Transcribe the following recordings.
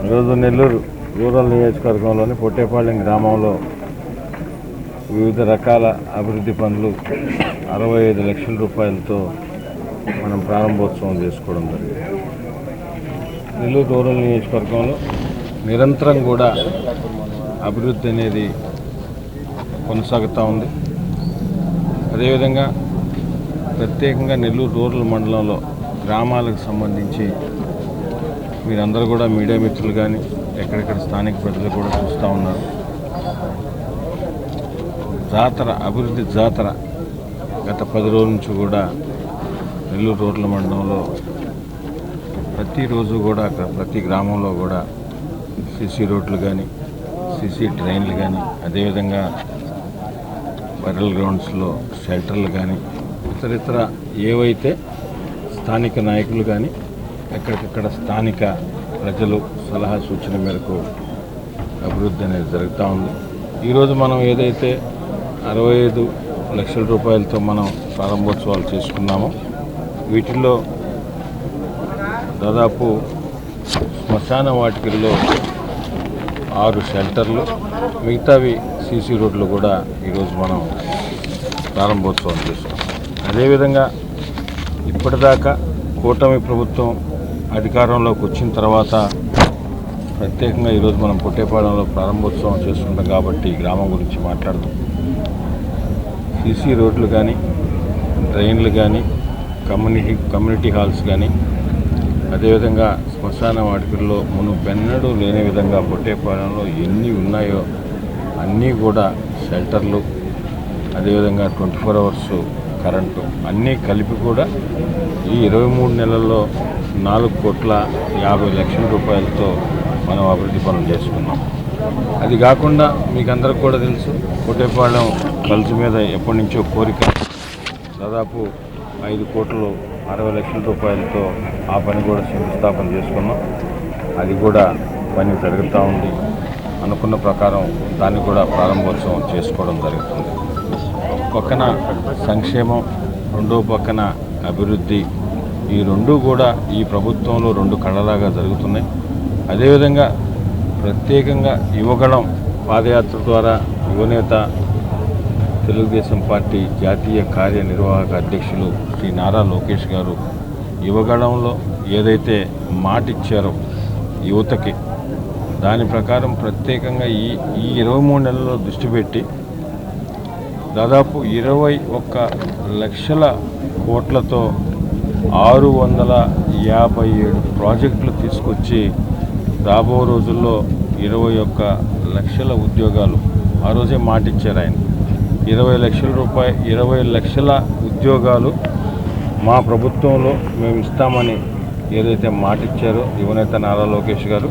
ఈరోజు నెల్లూరు రూరల్ నియోజకవర్గంలోని పొట్టేపాళెం గ్రామంలో వివిధ రకాల అభివృద్ధి పనులు 65 లక్షల రూపాయలతో మనం ప్రారంభోత్సవం చేసుకోవడం జరిగింది. నెల్లూరు రూరల్ నియోజకవర్గంలో నిరంతరం కూడా అభివృద్ధి అనేది కొనసాగుతూ ఉంది. అదేవిధంగా ప్రత్యేకంగా నెల్లూరు రూరల్ మండలంలో గ్రామాలకు సంబంధించి మీరందరూ కూడా మీడియా మిత్రులు కానీ ఎక్కడెక్కడ స్థానిక ప్రజలు కూడా చూస్తూ ఉన్నారు. జాతర, అభివృద్ధి జాతర గత 10 రోజుల నుంచి కూడా నెల్లూరు రూరల్ మండలంలో ప్రతిరోజు కూడా ప్రతి గ్రామంలో కూడా సీసీ రోడ్లు కానీ సీసీ డ్రైన్లు కానీ అదేవిధంగా బర్రెల్ గ్రౌండ్స్లో షెల్టర్లు కానీ ఇతరితర ఏవైతే స్థానిక నాయకులు కానీ ఎక్కడికక్కడ స్థానిక ప్రజలు సలహా సూచన మేరకు అభివృద్ధి అనేది జరుగుతూ ఉంది. ఈరోజు మనం ఏదైతే 65 లక్షల రూపాయలతో మనం ప్రారంభోత్సవాలు చేసుకున్నామో వీటిల్లో దాదాపు శ్మశాన వాటికల్లో 6 షెల్టర్లు, మిగతావి సీసీ రోడ్లు కూడా ఈరోజు మనం ప్రారంభోత్సవం చేసుకున్నాం. అదేవిధంగా ఇప్పటిదాకా కూటమి ప్రభుత్వం అధికారంలోకి వచ్చిన తర్వాత ప్రత్యేకంగా ఈరోజు మనం పొట్టేపాళెంలో ప్రారంభోత్సవం చేసుకుంటాం కాబట్టి ఈ గ్రామం గురించి మాట్లాడుతాం. సీసీ రోడ్లు కానీ డ్రైన్లు కానీ కమ్యూనిటీ హాల్స్ కానీ అదేవిధంగా శ్మశాన వాటికల్లో మునుపెన్నడూ లేని విధంగా పొట్టేపాళెంలో ఎన్ని ఉన్నాయో అన్నీ కూడా షెల్టర్లు, అదేవిధంగా 24 అవర్స్ కరెంటు అన్నీ కలిపి కూడా ఈ 23 నెలల్లో 4,50,00,000 రూపాయలతో మనం అభివృద్ధి పనులు చేసుకున్నాం. అది కాకుండా మీకు అందరికి కూడా తెలుసు, పొట్టేపాళెం కలుసు మీద ఎప్పటి నుంచో కోరిక, దాదాపు 5,60,00,000 రూపాయలతో ఆ పని కూడా శంకుస్థాపన చేసుకున్నాం. అది కూడా పని జరుగుతూ ఉంది. అనుకున్న ప్రకారం దాన్ని కూడా ప్రారంభోత్సవం చేసుకోవడం జరుగుతుంది. ఒక పక్కన సంక్షేమం, రెండో పక్కన అభివృద్ధి, ఈ రెండు కూడా ఈ ప్రభుత్వంలో 2 కళ్ళలాగా జరుగుతున్నాయి. అదేవిధంగా ప్రత్యేకంగా యువగళం పాదయాత్ర ద్వారా యువనేత తెలుగుదేశం పార్టీ జాతీయ కార్యనిర్వాహక అధ్యక్షులు శ్రీ నారా లోకేష్ గారు యువగళంలో ఏదైతే మాట ఇచ్చారో యువతకి, దాని ప్రకారం ప్రత్యేకంగా ఈ 23 నెలల్లో దృష్టి పెట్టి దాదాపు 21 లక్షల కోట్లతో 657 ప్రాజెక్టులు తీసుకొచ్చి రాబో రోజుల్లో 21 లక్షల ఉద్యోగాలు, ఆ రోజే మాట ఇచ్చారు ఆయన, 20 లక్షల ఉద్యోగాలు మా ప్రభుత్వంలో మేము ఇస్తామని ఏదైతే మాట ఇచ్చారో యువనేత నారా లోకేష్ గారు,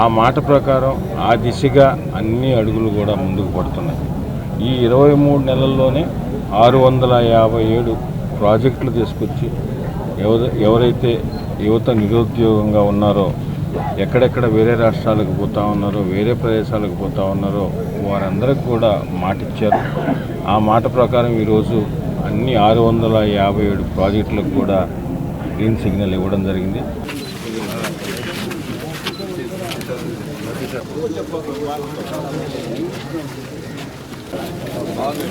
ఆ మాట ప్రకారం ఆ దిశగా అన్ని అడుగులు కూడా ముందుకు పడుతున్నాయి. ఈ 23 నెలల్లోనే 657 ప్రాజెక్టులు తీసుకొచ్చి ఎవరైతే యువత నిరుద్యోగంగా ఉన్నారో, ఎక్కడెక్కడ వేరే రాష్ట్రాలకు పోతూ ఉన్నారో, వేరే ప్రదేశాలకు పోతూ ఉన్నారో వారందరికి కూడా మాట ఇచ్చారు. ఆ మాట ప్రకారం ఈరోజు అన్ని 657 ప్రాజెక్టులకు కూడా గ్రీన్ సిగ్నల్ ఇవ్వడం జరిగింది. కాదు